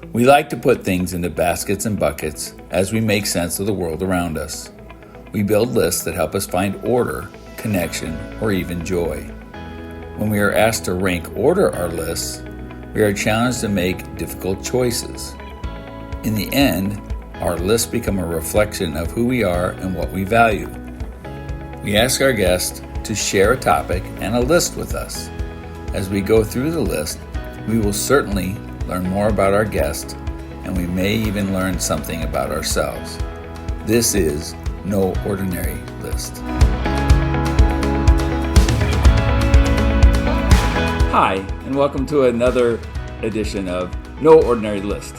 We like to put things into baskets and buckets as we make sense of the world around us. We build lists that help us find order, connection, or even joy. When we are asked to rank order our lists, we are challenged to make difficult choices. In the end, our lists become a reflection of who we are and what we value. We ask our guests to share a topic and a list with us. As we go through the list, we will certainly learn more about our guest, and we may even learn something about ourselves. This is No Ordinary List. Hi, and welcome to another edition of No Ordinary List.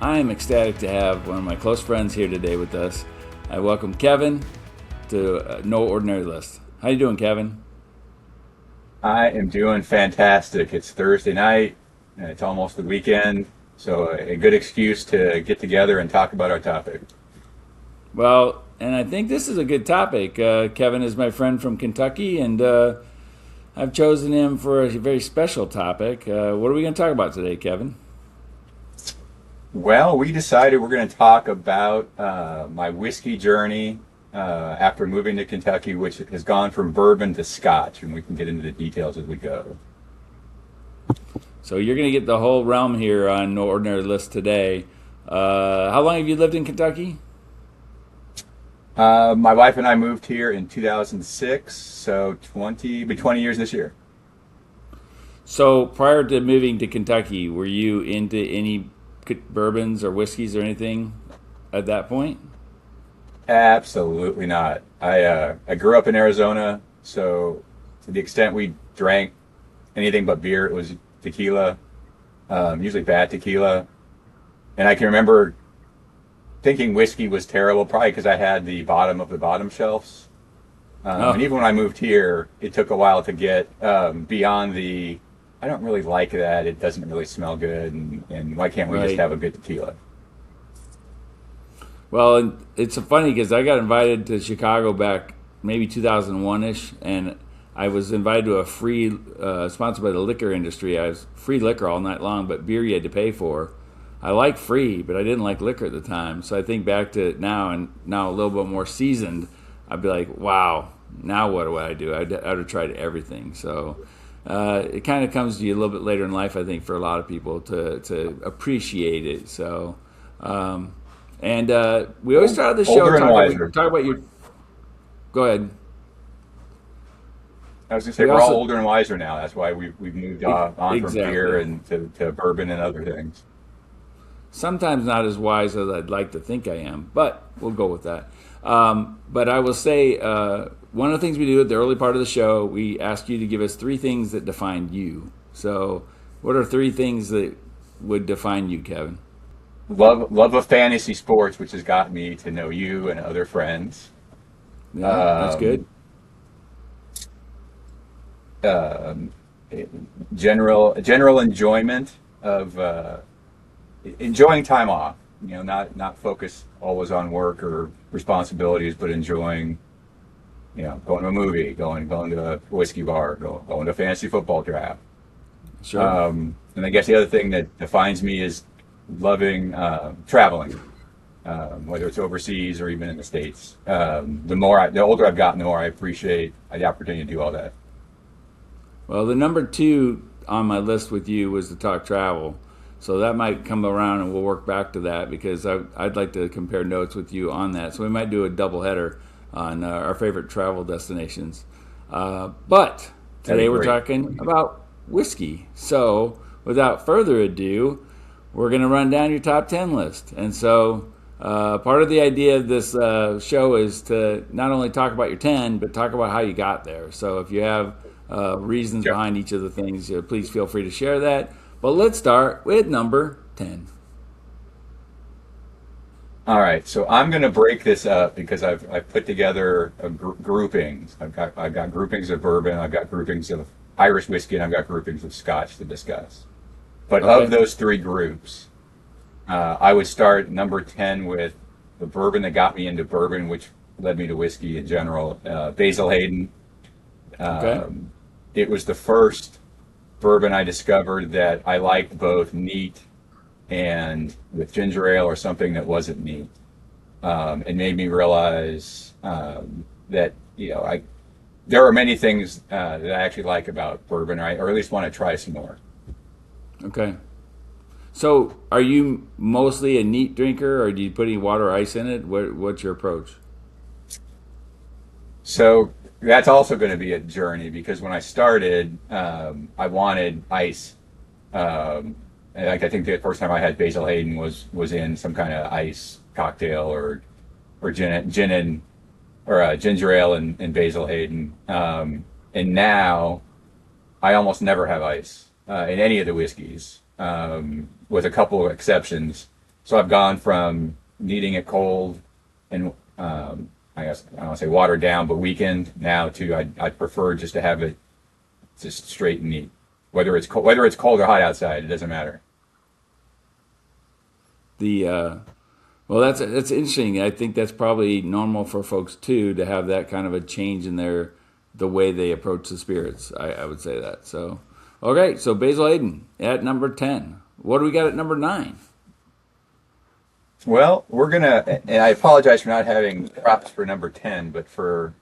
I am ecstatic to have one of my close friends here today with us. I welcome Kevin to No Ordinary List. How you doing, Kevin? I am doing fantastic. It's Thursday night, and it's almost the weekend, so a good excuse to get together and talk about our topic. Well, and I think this is a good topic. Kevin is my friend from Kentucky, and I've chosen him for a very special topic. What are we going to talk about today, Kevin? Well, we decided we're going to talk about my whiskey journey after moving to Kentucky, which has gone from bourbon to Scotch, and we can get into the details as we go. So you're going to get the whole realm here on No Ordinary List today. How long have you lived in Kentucky? My wife and I moved here in 2006, so be 20 years this year. So prior to moving to Kentucky, were you into any bourbons or whiskeys or anything at that point? Absolutely not. I grew up in Arizona, so to the extent we drank anything but beer, it was tequila, usually bad tequila. And I can remember thinking whiskey was terrible, probably because I had the bottom of the bottom shelves. And even when I moved here, it took a while to get beyond the, I don't really like that, it doesn't really smell good, and why can't we just have a good tequila? Well, and it's funny because I got invited to Chicago back maybe 2001-ish, and I was invited to a free, sponsored by the liquor industry. I was free liquor all night long, but beer you had to pay for. I like free, but I didn't like liquor at the time. So I think back to it now, and now a little bit more seasoned, I'd be like, wow, now what do I do? I'd have tried everything. So it kind of comes to you a little bit later in life, I think, for a lot of people to appreciate it. So, we always start the show talk about your. Go ahead. I was going to say, we're all older and wiser now. That's why we've moved on from beer and to bourbon and other things. Sometimes not as wise as I'd like to think I am, but we'll go with that. But I will say, one of the things we do at the early part of the show, we ask you to give us 3 things that define you. So what are 3 things that would define you, Kevin? Love of fantasy sports, which has got me to know you and other friends. Yeah, that's good. General enjoyment of enjoying time off. You know, not focus always on work or responsibilities, but enjoying, going to a movie, going to a whiskey bar, going to a fantasy football draft. Sure. And I guess the other thing that defines me is loving traveling, whether it's overseas or even in the States. The older I've gotten, the more I appreciate the opportunity to do all that. Well, the number 2 on my list with you was to talk travel. So that might come around and we'll work back to that because I'd like to compare notes with you on that. So we might do a double header on our favorite travel destinations. But today we're talking about whiskey. So without further ado, we're going to run down your top 10 list. And so part of the idea of this show is to not only talk about your 10, but talk about how you got there. So if you have reasons behind each of the things, please feel free to share that. But let's start with number 10. All right, so I'm going to break this up because I've put together groupings. I've got groupings of bourbon, I've got groupings of Irish whiskey, and I've got groupings of Scotch to discuss. But of those 3 groups, I would start number 10 with the bourbon that got me into bourbon, which led me to whiskey in general. Basil Hayden. It was the first bourbon I discovered that I liked both neat and with ginger ale or something that wasn't neat. It made me realize that I there are many things that I actually like about bourbon, right? Or at least want to try some more. Okay. So, are you mostly a neat drinker, or do you put any water or ice in it? What's your approach? So that's also going to be a journey because when I started, I wanted ice. And like I think the first time I had Basil Hayden was in some kind of ice cocktail or gin and or ginger ale and Basil Hayden. And now I almost never have ice in any of the whiskeys, with a couple of exceptions. So I've gone from needing it cold and I guess I don't want to say watered down, but weakened now to I'd prefer just to have it just straight and neat. Whether it's cold or hot outside, it doesn't matter. The Well, that's interesting. I think that's probably normal for folks too to have that kind of a change in the way they approach the spirits. I would say that. So, okay, so Basil Hayden at number 10. What do we got at number 9? Well, and I apologize for not having props for number 10, but for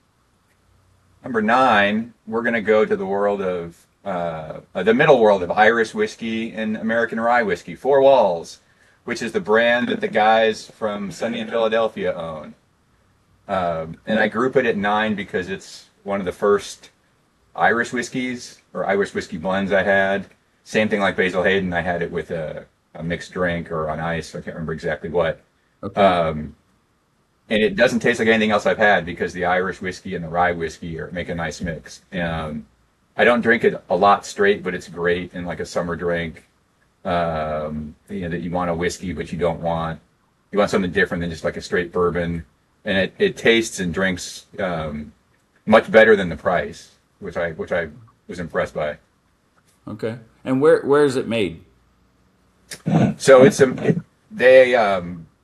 number 9, we're gonna go to the world of the middle world of Irish whiskey and American rye whiskey, Four Walls, which is the brand that the guys from Sunny in Philadelphia own. And I group it at 9 because it's one of the first Irish whiskeys or Irish whiskey blends I had. Same thing like Basil Hayden, I had it with a mixed drink or on ice. I can't remember exactly what. Okay. And it doesn't taste like anything else I've had because the Irish whiskey and the rye whiskey make a nice mix. I don't drink it a lot straight, but it's great in like a summer drink. That you want a whiskey, but you want something different than just like a straight bourbon. And it tastes and drinks much better than the price, which I was impressed by. Okay. And where is it made? So they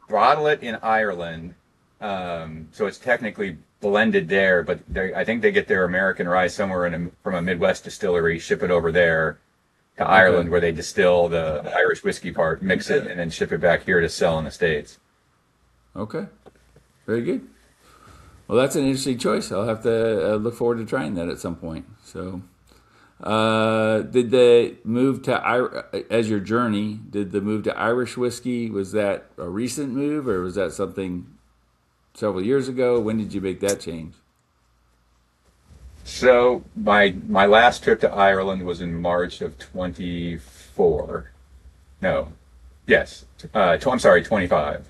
bottle it in Ireland, so it's technically blended there, but I think they get their American rye somewhere from a Midwest distillery, ship it over there to Ireland, Okay. where they distill the Irish whiskey part, mix it, and then ship it back here to sell in the States. Okay. Very good. Well, that's an interesting choice. I'll have to look forward to trying that at some point. So, did the move to as your journey? Did the move to Irish whiskey, was that a recent move, or was that something several years ago? When did you make that change? So my last trip to Ireland was in March of 24. No, yes, I'm sorry, 25.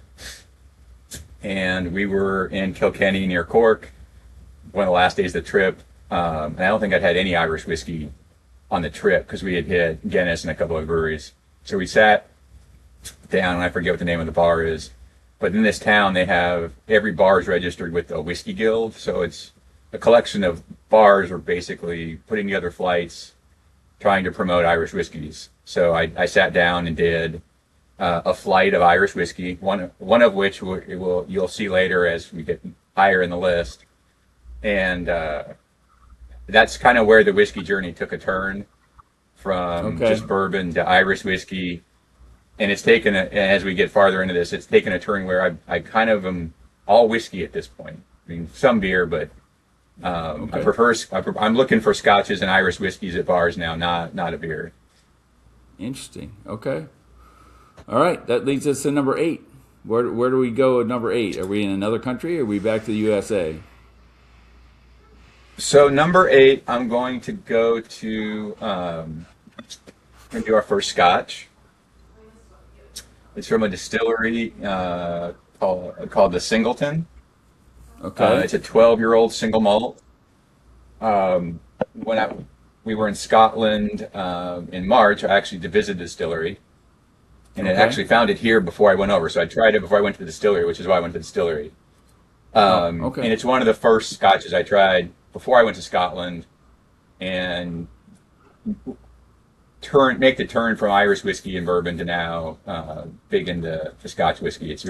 And we were in Kilkenny near Cork, one of the last days of the trip. And I don't think I'd had any Irish whiskey on the trip because we had hit Guinness and a couple of breweries. So we sat down, and I forget what the name of the bar is. But in this town, every bar is registered with a whiskey guild. So it's a collection of bars are basically putting together flights, trying to promote Irish whiskeys. So I sat down and did a flight of Irish whiskey, one of which you'll see later as we get higher in the list. And that's kind of where the whiskey journey took a turn from Okay. just bourbon to Irish whiskey. And as we get farther into this, it's taken a turn where I kind of am all whiskey at this point. I mean, some beer, but Okay. I'm looking for scotches and Irish whiskeys at bars now, not a beer. Interesting. Okay. All right. That leads us to number 8. Where do we go at number 8? Are we in another country, or are we back to the USA? So number 8, I'm going to go to we're gonna do our first scotch. It's from a distillery called the Singleton. Okay. It's a 12-year-old single malt. When we were in Scotland in March, I actually visited the distillery, and I Okay. actually found it here before I went over. So I tried it before I went to the distillery, which is why I went to the distillery. Oh, And okay. it's one of the first scotches I tried before I went to Scotland, and make the turn from Irish whiskey and bourbon to now big into Scotch whiskey. It's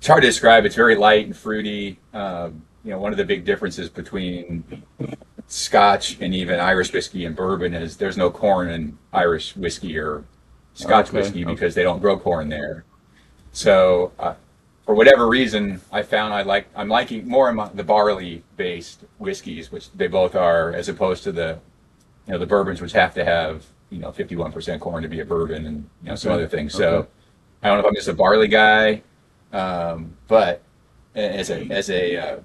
hard to describe. It's very light and fruity. One of the big differences between Scotch and even Irish whiskey and bourbon is there's no corn in Irish whiskey or Scotch Okay. whiskey Okay. because they don't grow corn there. So for whatever reason, I found I'm liking more the barley based whiskeys, which they both are, as opposed to the bourbons, which have to have 51% corn to be a bourbon, and some Okay. other things. Okay. So I don't know if I'm just a barley guy, but as a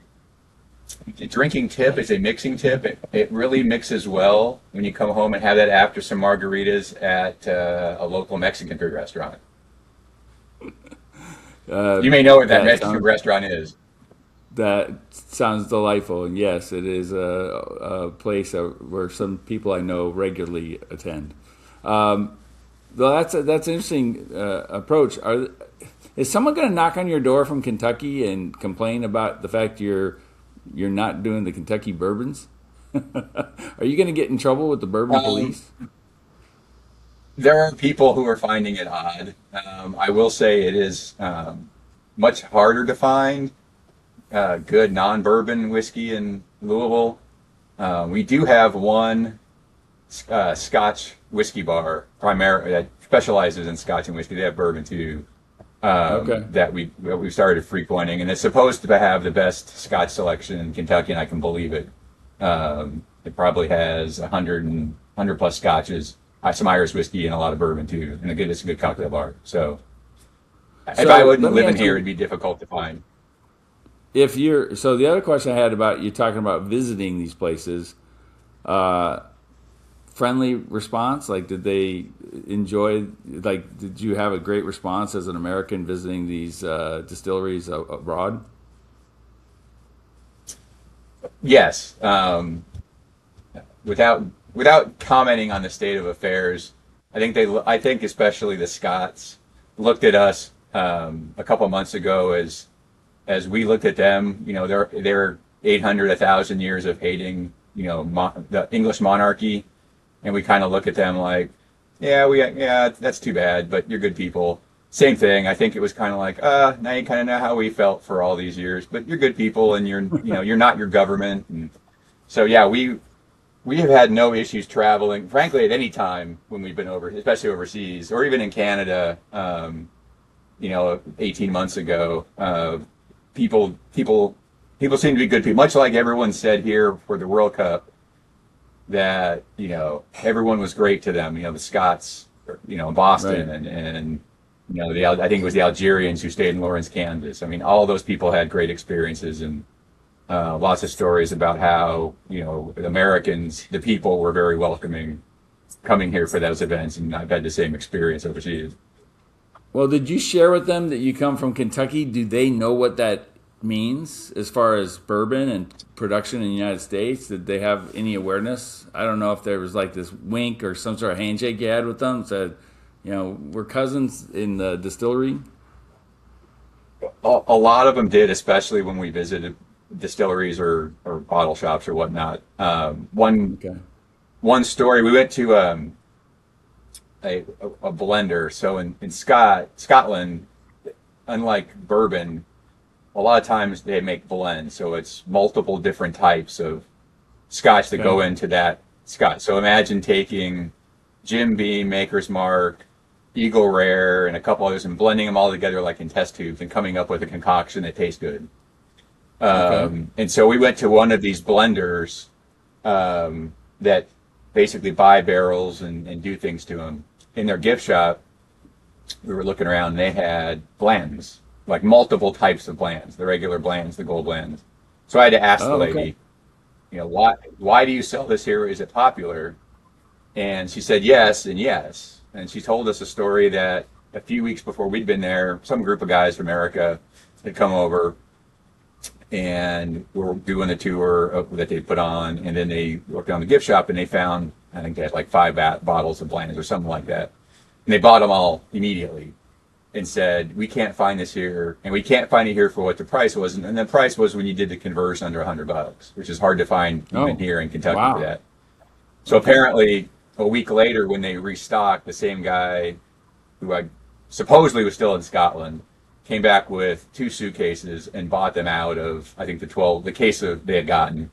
drinking tip, as a mixing tip, it really mixes well when you come home and have that after some margaritas at a local Mexican food restaurant. Uh, You may know what that that Mexican sounds restaurant is. that sounds delightful, and yes, it is a place where some people I know regularly attend. Well, that's an interesting approach. Is someone going to knock on your door from Kentucky and complain about the fact you're not doing the Kentucky bourbons? Are you going to get in trouble with the bourbon Um, police? there are people who are finding it odd. I will say it is much harder to find good non-bourbon whiskey in Louisville. We do have one Scotch whiskey bar, primarily that specializes in Scotch and whiskey. They have bourbon too. Okay. That we started frequenting, and it's supposed to have the best Scotch selection in Kentucky, and I can believe it. It probably has 100 plus Scotches, some Irish whiskey, and a lot of bourbon too, and it's a good cocktail bar. So if I So let wouldn't me live in ask here, it'd you, be difficult to find. if you're so the other question I had about you talking about visiting these places, uh, friendly response? Like, did they enjoy? Like, did you have a great response as an American visiting these distilleries abroad? Yes, without without commenting on the state of affairs, I think especially the Scots looked at us a couple months ago as we looked at them. They're 800, 1,000 years of hating the English monarchy, and we kind of look at them like, yeah, that's too bad, but you're good people. Same thing. I think it was kind of like, now you kind of know how we felt for all these years, but you're good people, and you're not your government. And so yeah, we have had no issues traveling, frankly, at any time when we've been over, especially overseas, or even in Canada. 18 months ago, people people people seem to be good people, much like everyone said here for the World Cup that everyone was great to them. The Scots, in Boston, Right. and I think it was the Algerians who stayed in Lawrence, Kansas. I mean, all those people had great experiences, and lots of stories about how the Americans, the people, were very welcoming coming here for those events, and I've had the same experience overseas. Well, did you share with them that you come from Kentucky? Do they know what that means as far as bourbon and production in the United States? Did they have any awareness? I don't know if there was like this wink or some sort of handshake you had with them, said, we're cousins in the distillery. A lot of them did, especially when we visited distilleries or bottle shops or whatnot. Okay. One story, we went to a blender. So in Scotland, unlike bourbon, a lot of times they make blends. So it's multiple different types of Scotch that Okay. go into that Scotch. So imagine taking Jim Beam, Maker's Mark, Eagle Rare, and a couple others, and blending them all together like in test tubes and coming up with a concoction that tastes good. Okay. And so we went to one of these blenders that basically buy barrels and do things to them. In their gift shop, we were looking around, and they had blends, like multiple types of blends, the regular blends, the gold blends. So I had to ask the Oh, okay. lady, why do you sell this here? Is it popular? And she said yes and yes. And she told us a story that a few weeks before we'd been there, some group of guys from America had come over and were doing a tour that they put on. And then they looked on the gift shop and they found, I think they had like five bottles of blends or something like that. And they bought them all immediately and said, we can't find this here, and we can't find it here for what the price was. And the price was when you did the conversion under $100, which is hard to find even Oh, here in Kentucky for wow. that. So Okay. apparently, a week later, when they restocked, the same guy who I supposedly was still in Scotland came back with two suitcases and bought them out of, I think, the case of they had gotten,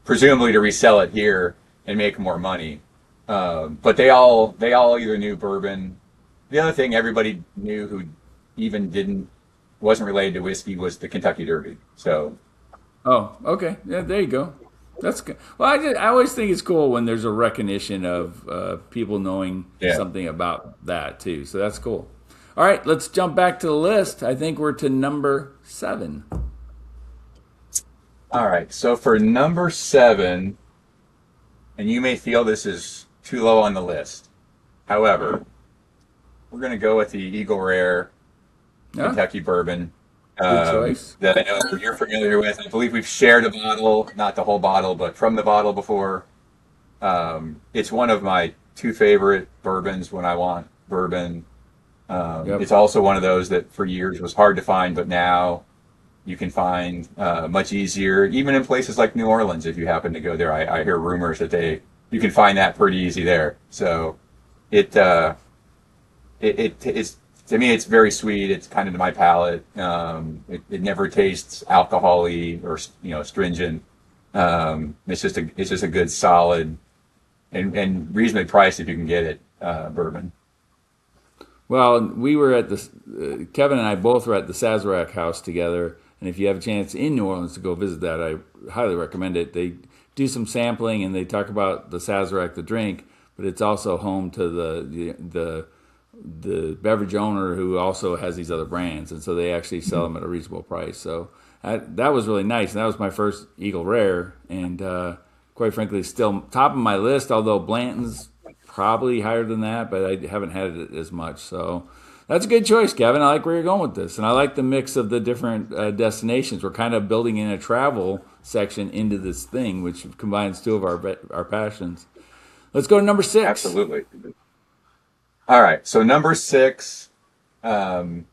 presumably to resell it here and make more money. But they all either knew bourbon the other thing everybody knew who even didn't wasn't related to whiskey was the Kentucky Derby. So Oh, okay. Yeah, there you go. That's good. Well, I always think it's cool when there's a recognition of people knowing yeah. something about that too. So that's cool. All right, let's jump back to the list. I think we're to number 7. All right. So for number 7, and you may feel this is too low on the list. However, we're going to go with the Eagle Rare Yeah, Kentucky Bourbon good choice. that I know you're familiar with. I believe we've shared a bottle, not the whole bottle, but from the bottle before. It's one of my 2 favorite bourbons when I want bourbon. Yep. It's also one of those that for years was hard to find, but now you can find much easier, even in places like New Orleans. If you happen to go there, I hear rumors that you can find that pretty easy there. So it it's to me it's very sweet. It's kind of to my palate. It never tastes alcohol-y or stringent. It's just a good solid and reasonably priced if you can get it bourbon. Well, we were at the Kevin and I both were at the Sazerac house together, and if you have a chance in New Orleans to go visit that, I highly recommend it. They do some sampling and they talk about the Sazerac, the drink, but it's also home to the beverage owner who also has these other brands, and so they actually sell them at a reasonable price. So that was really nice, and that was my first Eagle Rare, and quite frankly, still top of my list. Although Blanton's probably higher than that, but I haven't had it as much. So that's a good choice, Kevin. I like where you're going with this, and I like the mix of the different destinations. We're kind of building in a travel section into this thing, which combines 2 of our passions. Let's go to number 6. Absolutely. All right. So number 6 um,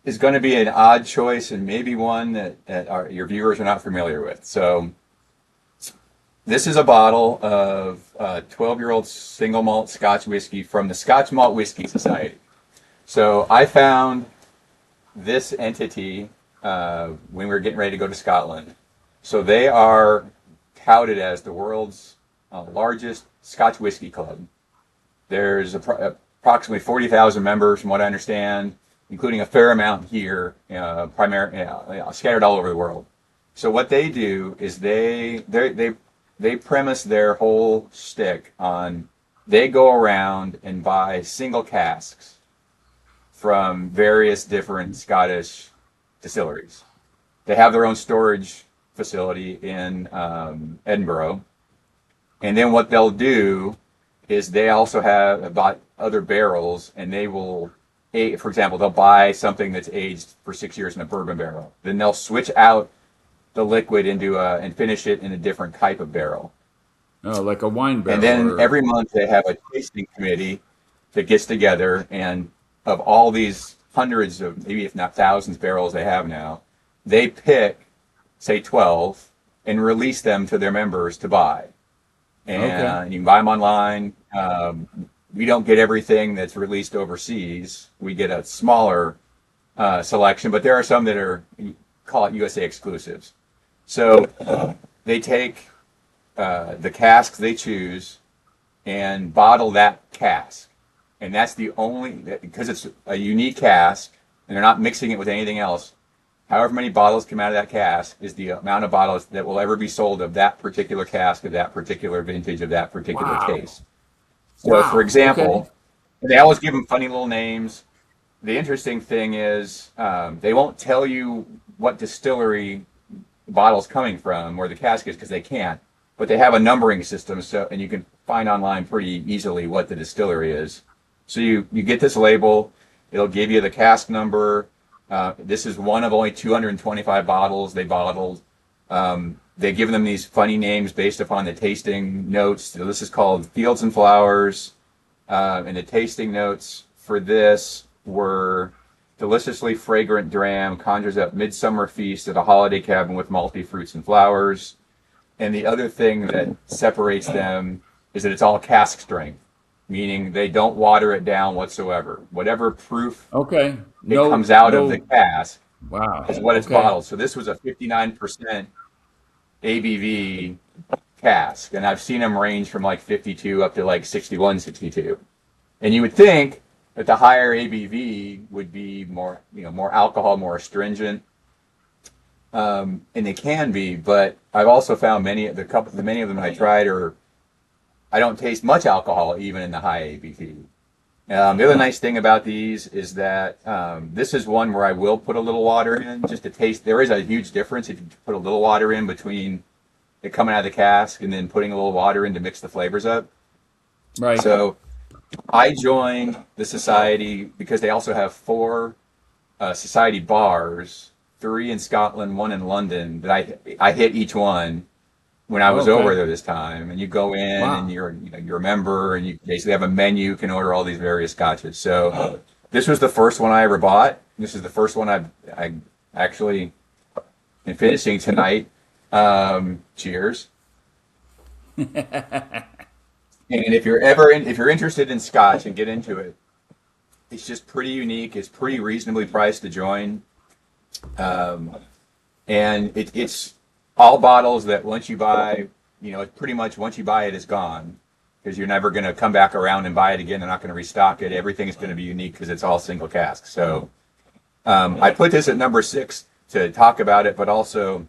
is going to be an odd choice and maybe one that your viewers are not familiar with. So this is a bottle of 12-year-old single malt Scotch whiskey from the Scotch Malt Whiskey Society. So I found this entity when we were getting ready to go to Scotland. So they are touted as the world's largest Scotch whiskey club. There's approximately 40,000 members, from what I understand, including a fair amount here, scattered all over the world. So what they do is they premise their whole shtick on they go around and buy single casks from various different Scottish distilleries. They have their own storage facility in Edinburgh, and then what they'll do is they also have bought other barrels, and they will, for example, they'll buy something that's aged for 6 years in a bourbon barrel. Then they'll switch out the liquid into and finish it in a different type of barrel. Oh, like a wine barrel. And then every month they have a tasting committee that gets together, and of all these hundreds of, maybe if not thousands barrels they have now, they pick, say 12, and release them to their members to buy. And you can buy them online. We don't get everything that's released overseas. We get a smaller selection, but there are some that are, call it USA exclusives. So they take the casks they choose and bottle that cask. And that's the only, because it's a unique cask and they're not mixing it with anything else. However many bottles come out of that cask is the amount of bottles that will ever be sold of that particular cask, of that particular vintage, of that particular taste. So, for example, they always give them funny little names. The interesting thing is they won't tell you what distillery the bottle's coming from or the cask is because they can't. But they have a numbering system, and you can find online pretty easily what the distillery is. So you get this label. It'll give you the cask number. This is one of only 225 bottles they bottled. They give them these funny names based upon the tasting notes. So this is called Fields and Flowers. And the tasting notes for this were deliciously fragrant dram conjures up midsummer feast at a holiday cabin with malty fruits and flowers. And the other thing that separates them is that it's all cask strength, meaning they don't water it down whatsoever. Whatever proof it comes out of the cask is what it's bottled. So this was a 59% ABV cask, and I've seen them range from like 52 up to like 61, 62. And you would think that the higher ABV would be more, more alcohol, more astringent, and they can be. But I've also found many of them I tried I don't taste much alcohol even in the high ABV. The other nice thing about these is that this is one where I will put a little water in just to taste. There is a huge difference if you put a little water in between it coming out of the cask and then putting a little water in to mix the flavors up. Right. So I joined the society because they also have 4 society bars, 3 in Scotland, 1 in London, that I hit each one when I was over there this time. And you go in and you're a member, and you basically have a menu. You can order all these various scotches. So this was the first one I ever bought. This is the first one I actually am finishing tonight. Cheers. And if you're interested in Scotch and get into it, it's just pretty unique. It's pretty reasonably priced to join. And it's all bottles that once you buy, pretty much once you buy it, it's gone, because you're never going to come back around and buy it again. They're not going to restock it. Everything is going to be unique because it's all single cask. So I put this at number 6 to talk about it, but also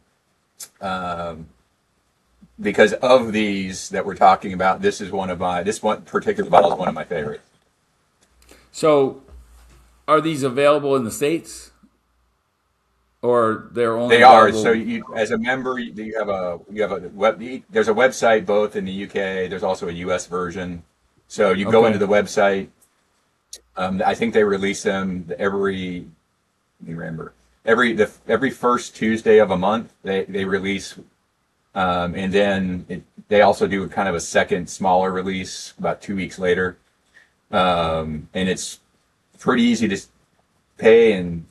because of these that we're talking about, this one particular bottle is one of my favorites. So, are these available in the States, or they're only? They are. So, as a member, you have a there's a website both in the UK. There's also a US version. So you go into the website. I think they release them every first Tuesday of a month. They release. And then they also do kind of a second smaller release about 2 weeks later. And it's pretty easy to pay and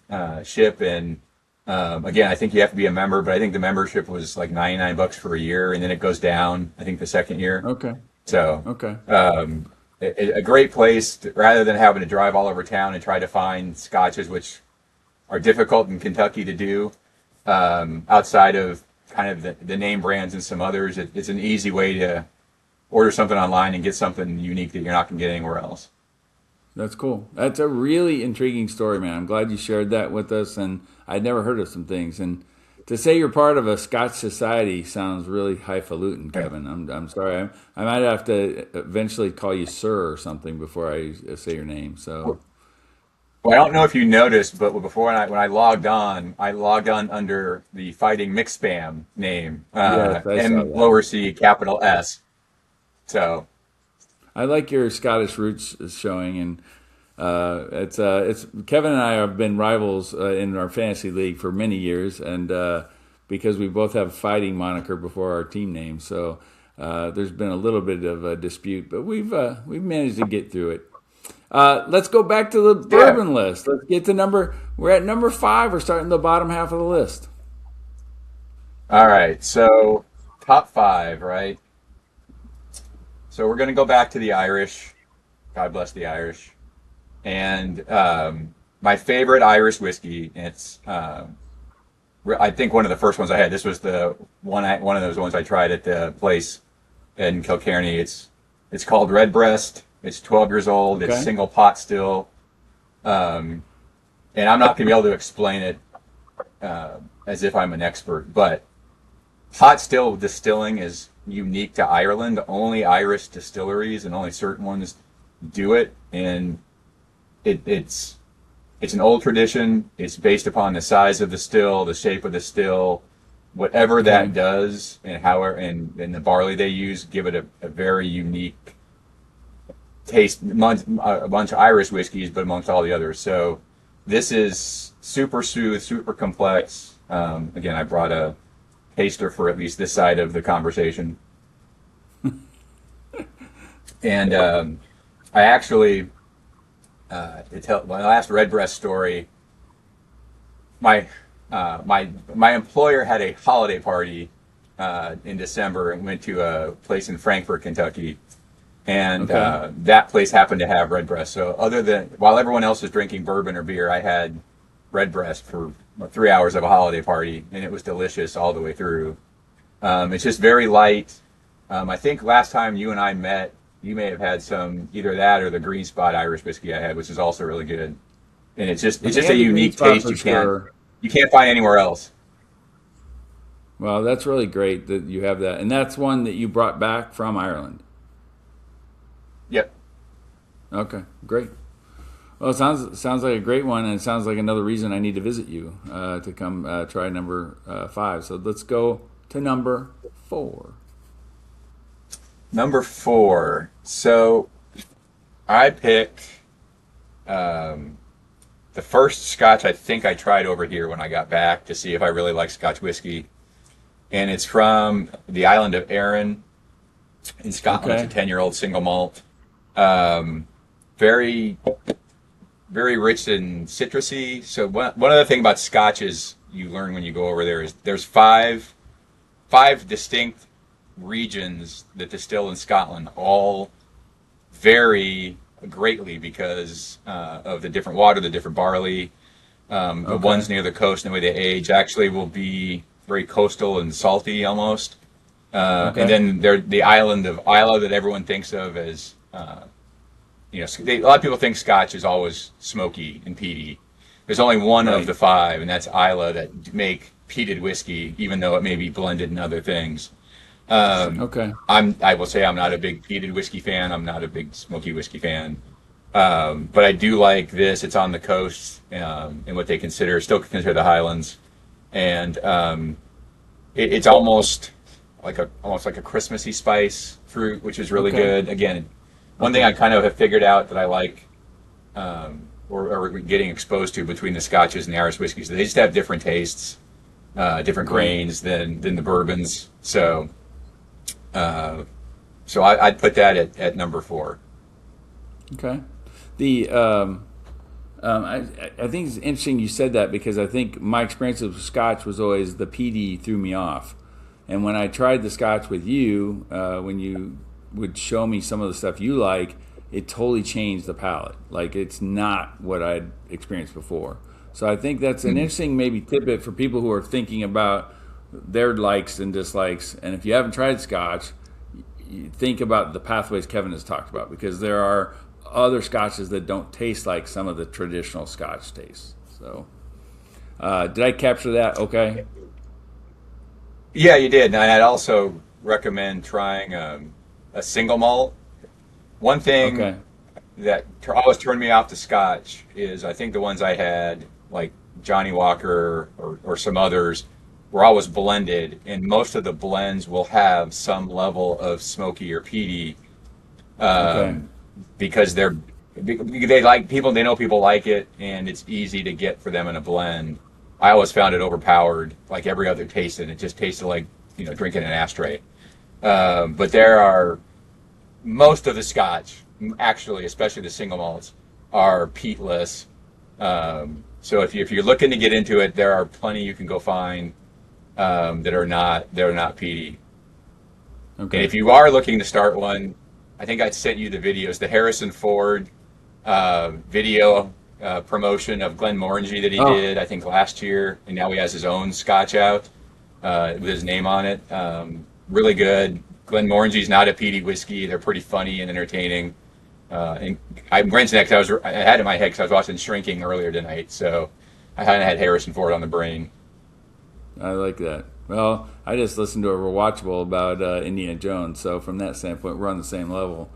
ship. And again, I think you have to be a member, but I think the membership was like $99 for a year, and then it goes down, I think, the second year. Okay. So a great place rather than having to drive all over town and try to find scotches, which are difficult in Kentucky to do, outside of kind of the name brands and some others. It's an easy way to order something online and get something unique that you're not going to get anywhere else. That's cool. That's a really intriguing story, man. I'm glad you shared that with us, and I'd never heard of some things. And to say you're part of a Scotch society sounds really highfalutin, Kevin. I'm sorry. I might have to eventually call you sir or something before I say your name. So. Well, I don't know if you noticed, but before when I logged on under the Fighting Mix Spam name, M lower C capital S. So I like your Scottish roots showing, and it's Kevin and I have been rivals in our fantasy league for many years, and because we both have a fighting moniker before our team name, so there's been a little bit of a dispute, but we've managed to get through it. Let's go back to the bourbon list. Let's get to we're at number 5. We're starting the bottom half of the list. All right. So top 5, right? So we're going to go back to the Irish. God bless the Irish. And my favorite Irish whiskey, and it's I think one of the first ones I had. This was the one of those ones I tried at the place in Kilkenny. It's called Redbreast. It's 12 years old. It's single pot still. And I'm not going to be able to explain it as if I'm an expert, but pot still distilling is unique to Ireland. Only Irish distilleries and only certain ones do it. And it's an old tradition. It's based upon the size of the still, the shape of the still, whatever that does, and and the barley they use give it a very unique taste amongst a bunch of Irish whiskeys, but amongst all the others. So this is super smooth, super complex. Again, I brought a taster for at least this side of the conversation. And I actually, to tell my last Redbreast story, my employer had a holiday party in December and went to a place in Frankfort, Kentucky. And that place happened to have Redbreast. So while everyone else was drinking bourbon or beer, I had Redbreast for 3 hours of a holiday party, and it was delicious all the way through. It's just very light. I think last time you and I met, you may have had some either that or the Green Spot Irish whiskey I had, which is also really good. And it's I just a had the green unique spot taste for sure. you can't find anywhere else. Well, that's really great that you have that, and that's one that you brought back from Ireland. Yep. Okay, great. Well, it sounds like a great one, and it sounds like another reason I need to visit you to come try number 5. So let's go to number 4. Number 4. So I picked um, the first Scotch I think I tried over here when I got back to see if I really like Scotch whiskey, and it's from the island of Arran in Scotland. It's a Okay. 10-year-old single malt. Um, very very rich and citrusy. So one other thing about Scotch is you learn when you go over there is there's five distinct regions that distill in Scotland, all vary greatly because of the different water, the different barley. The Okay. ones near the coast and the way they age actually will be very coastal and salty almost. And Okay. then there the island of Islay that everyone thinks of as a lot of people think Scotch is always smoky and peaty. There's only one of Right. the five, and that's Islay, that make peated whiskey, even though it may be blended in other things. Um, Okay. I will say I'm not a big peated whiskey fan. I'm not a big smoky whiskey fan. But I do like this. It's on the coast, in what they still consider the Highlands, and it's almost like a Christmassy spice fruit, which is really Okay. good. Again, one thing I Okay. kind of have figured out that I like, or getting exposed to between the Scotches and the Irish whiskeys, they just have different tastes, different Okay. grains than the bourbons. Uh, I'd put that at number 4. Okay. The I think it's interesting you said that because I think my experience with Scotch was always the peaty threw me off, and when I tried the Scotch with you, when you would show me some of the stuff you like, it totally changed the palate. Like it's not what I'd experienced before. So I think that's an interesting maybe tidbit for people who are thinking about their likes and dislikes. And if you haven't tried Scotch, you think about the pathways Kevin has talked about because there are other scotches that don't taste like some of the traditional Scotch tastes. So, did I capture that? Okay. Yeah, you did. And I'd also recommend trying a single malt. One thing Okay. that always turned me off the Scotch is I think the ones I had, like Johnny Walker or some others, were always blended, and most of the blends will have some level of smoky or peaty, Okay. um, because they like people, they know people like it, and it's easy to get for them in a blend. I always found it overpowered, like every other taste, and it just tasted like drinking an ashtray. But there are most of the Scotch, actually, especially the single malts, are peatless. So if you're looking to get into it, there are plenty you can go find that are not peaty. And Okay. if you are looking to start one, I think I sent you the videos, the Harrison Ford video promotion of Glenmorangie that he Oh, did, I think last year, and now he has his own Scotch out with his name on it. Really good. Glenmorangie's not a peaty whiskey. They're pretty funny and entertaining. And I mentioned that because I had it in my head because I was watching Shrinking earlier tonight, so I hadn't had Harrison Ford on the brain. I like that. Well, I just listened to a rewatchable about Indiana Jones, so from that standpoint, we're on the same level.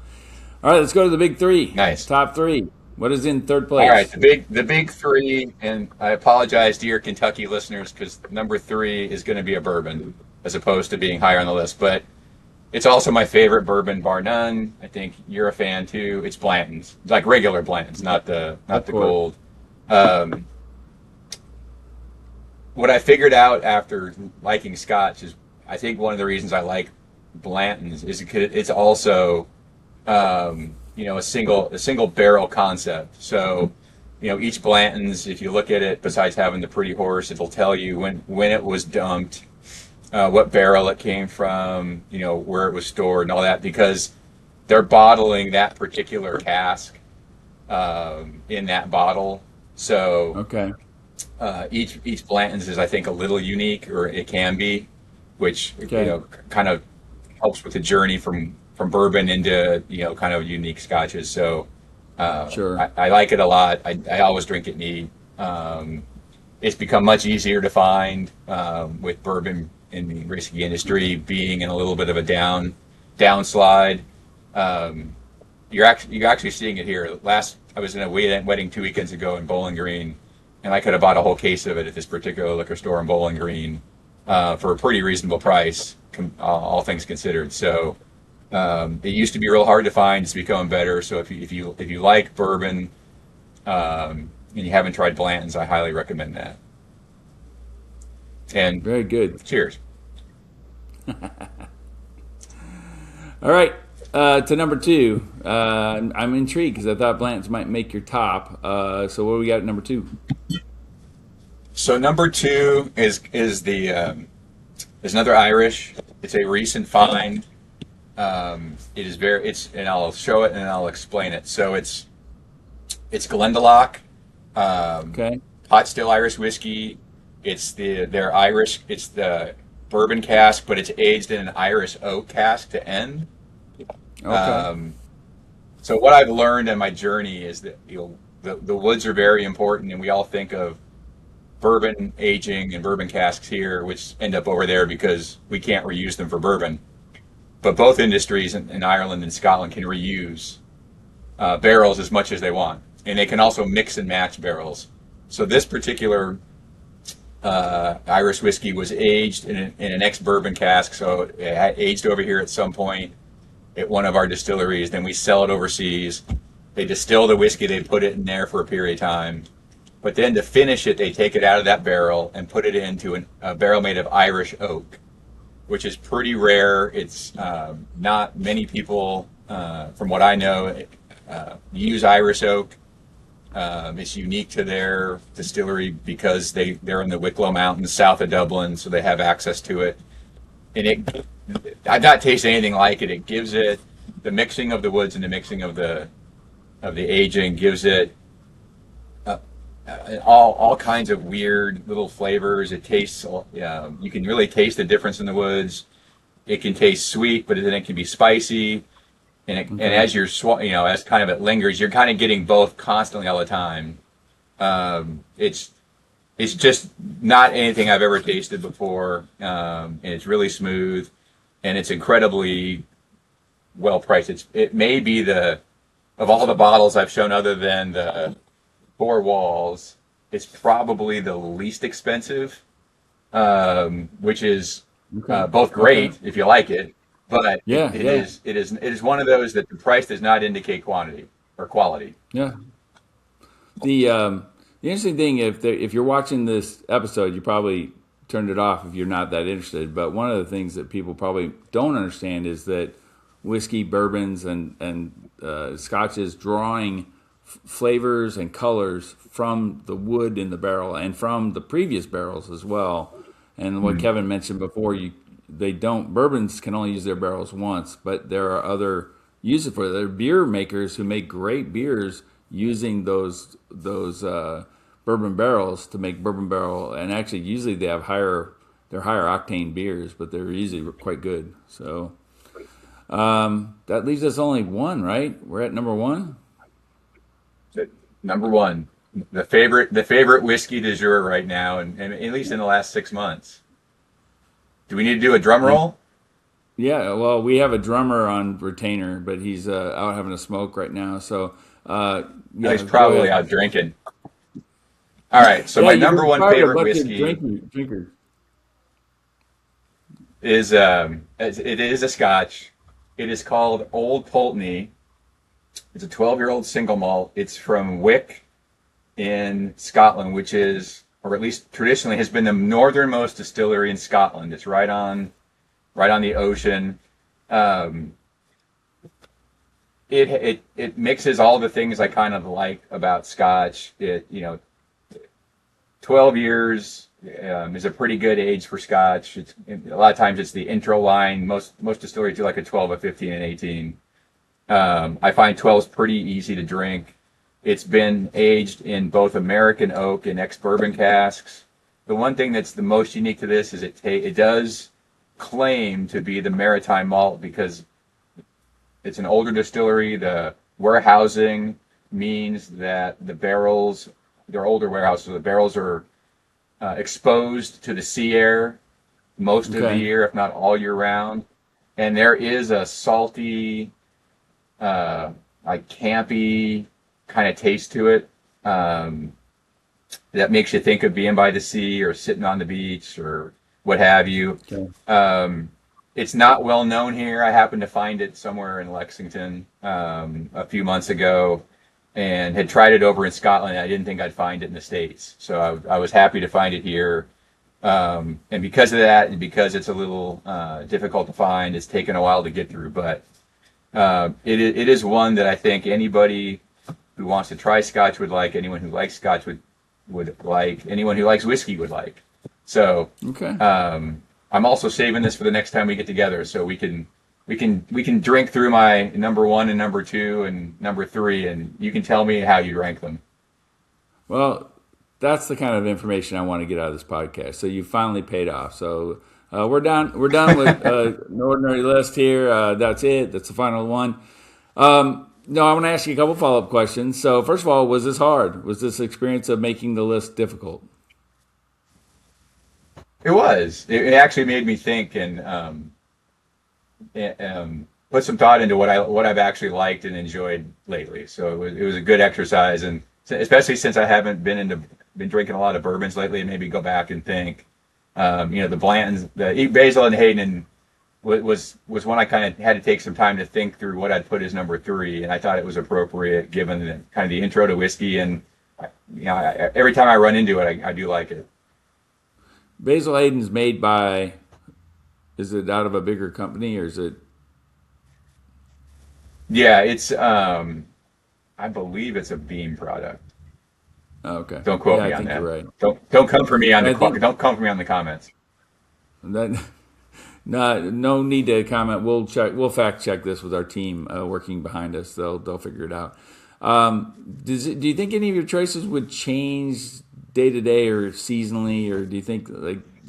All right, let's go to the big three. Nice. Top three. What is in third All right, place? the big three, and I apologize to your Kentucky listeners because number 3 is going to be a bourbon as opposed to being higher on the list, but it's also my favorite bourbon, bar none. I think you're a fan too. It's Blanton's, like regular Blanton's, not Of the course. gold. Um, what I figured out after liking Scotch is, I think one of the reasons I like Blanton's is because it's also a single barrel concept. So each Blanton's, if you look at it, besides having the pretty horse, it'll tell you when it was dumped, what barrel it came from, where it was stored and all that, because they're bottling that particular cask in that bottle. So Okay. each Blanton's is, I think, a little unique, or it can be, which Okay. kind of helps with the journey from from bourbon into, kind of unique scotches. So Sure. I like it a lot. I always drink it neat. It's become much easier to find with bourbon in the whiskey industry being in a little bit of a downslide. Um, you're actually seeing it here. I was in a wedding 2 weekends ago in Bowling Green, and I could have bought a whole case of it at this particular liquor store in Bowling Green for a pretty reasonable price, all things considered. So it used to be real hard to find. It's becoming better. So if you like bourbon and you haven't tried Blanton's, I highly recommend that. And Very good. cheers. All right. To number two. I'm intrigued because I thought Blanton's might make your top. So what do we got at number two? So number two is another Irish. It's a recent find. It is and I'll show it and I'll explain it. So it's Glendalough, Okay. hot still Irish whiskey. They're Irish. It's the bourbon cask, but it's aged in an Irish oak cask to end. Okay. So what I've learned in my journey is that the woods are very important, and we all think of bourbon aging and bourbon casks here, which end up over there because we can't reuse them for bourbon. But both industries in Ireland and Scotland can reuse barrels as much as they want, and they can also mix and match barrels. So this particular Irish whiskey was aged in an ex-bourbon cask, so it had aged over here at some point at one of our distilleries. Then we sell it overseas. They distill the whiskey, they put it in there for a period of time. But then to finish it, they take it out of that barrel and put it into a barrel made of Irish oak, which is pretty rare. It's not many people, from what I know, use Irish oak. It's unique to their distillery because they're in the Wicklow Mountains south of Dublin, so they have access to it. And I've not tasted anything like it. It gives it the mixing of the woods and the mixing of the aging gives it all kinds of weird little flavors. It tastes, you can really taste the difference in the woods. It can taste sweet, but then it can be spicy. And Okay. as as kind of it lingers, you're kind of getting both constantly all the time. It's just not anything I've ever tasted before, and it's really smooth, and it's incredibly well priced. It may be of all the bottles I've shown, other than the Four Walls, it's probably the least expensive, which is Okay. both Okay. great if you like it, but Yeah. Yeah. it is one of those that the price does not indicate quantity or quality. Yeah. The interesting thing, if you're watching this episode, you probably turned it off if you're not that interested. But one of the things that people probably don't understand is that whiskey, bourbons, and scotches drawing flavors and colors from the wood in the barrel and from the previous barrels as well. And what Kevin mentioned before, bourbons can only use their barrels once, but there are other uses for it. There are beer makers who make great beers using those bourbon barrels to make bourbon barrel, and actually usually they're higher octane beers, but they're usually quite good. So that leaves us only one, right? We're at number one. Number one, the favorite whiskey du jour right now, and at least in the last 6 months. Do we need to do a drum roll? Yeah, well, we have a drummer on retainer, but he's out having a smoke right now. So yeah, He's go probably ahead. out drinking. All right, so Yeah, my you're number one required a favorite bunch of whiskey drinkers. it is a Scotch. It is called Old Pulteney. It's a 12-year-old single malt. It's from Wick in Scotland, which is, or at least traditionally, has been the northernmost distillery in Scotland. It's right on the ocean. Um, it mixes all the things I kind of like about Scotch. 12 years is a pretty good age for Scotch. A lot of times it's the intro line. Most distilleries do like a 12, a 15, and 18. I find 12 is pretty easy to drink. It's been aged in both American oak and ex-bourbon casks. The one thing that's the most unique to this is it does claim to be the maritime malt because it's an older distillery. The warehousing means that the barrels, they're older warehouses, so the barrels are exposed to the sea air most of the Okay. year, if not all year round. And there is a salty, like campy kind of taste to it, that makes you think of being by the sea or sitting on the beach or what have you. Okay. It's not well known here. I happened to find it somewhere in Lexington a few months ago and had tried it over in Scotland. I didn't think I'd find it in the States. So I was happy to find it here. And because of that, and because it's a little difficult to find, it's taken a while to get through. But it is one that I think anybody who wants to try Scotch would like, anyone who likes Scotch would like, anyone who likes whiskey would like. So Okay. I'm also saving this for the next time we get together, so we can drink through my number one and number two and number three, and you can tell me how you rank them. Well, that's the kind of information I want to get out of this podcast. So you finally paid off. So we're done. We're done with an ordinary list here. That's it. That's the final one. No, I want to ask you a couple follow-up questions. So first of all, was this hard? Was this experience of making the list difficult? It was. It actually made me think and put some thought into what I've actually liked and enjoyed lately. So it was a good exercise, and especially since I haven't been drinking a lot of bourbons lately, maybe go back and think. The Blantons, the Basil and Hayden was one I kind of had to take some time to think through what I'd put as number three, and I thought it was appropriate given kind of the intro to whiskey, and every time I run into it, I do like it. Basil Hayden's made by, is it out of a bigger company or is it? Yeah, it's I believe it's a Beam product. Oh, okay. Don't quote Yeah, me I on think that. you're right. Don't come for me on don't come for me on the comments. That, no need to comment. We'll check. We'll fact check this with our team working behind us. They'll figure it out. Do you think any of your choices would change day to day or seasonally, or do you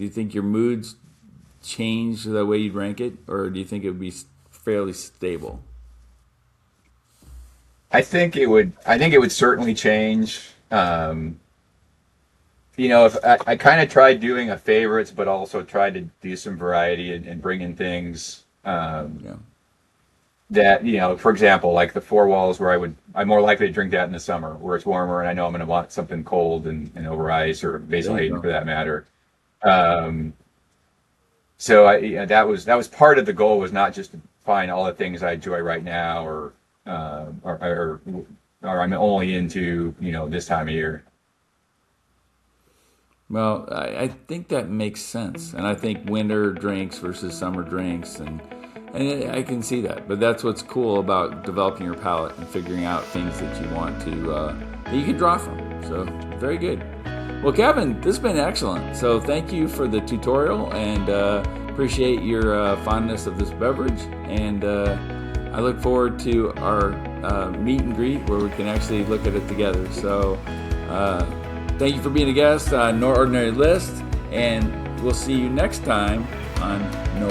think your moods change the way you'd rank it, or do you think it would be fairly stable? I think it would certainly change. If I kind of tried doing a favorites, but also tried to do some variety and bring in things Yeah. that, for example, like the Four Walls, where I'm more likely to drink that in the summer, where it's warmer, and I know I'm going to want something cold and over ice, or Basil There you Hayden go. for that matter. So that was part of the goal, was not just to find all the things I enjoy right now, or I'm only into this time of year. Well, I think that makes sense, and I think winter drinks versus summer drinks, and I can see that. But that's what's cool about developing your palate and figuring out things that you want to that you can draw from. So very good. Well, Kevin, this has been excellent. So thank you for the tutorial, and appreciate your fondness of this beverage. And I look forward to our meet and greet where we can actually look at it together. So. Thank you for being a guest on No Ordinary List, and we'll see you next time on No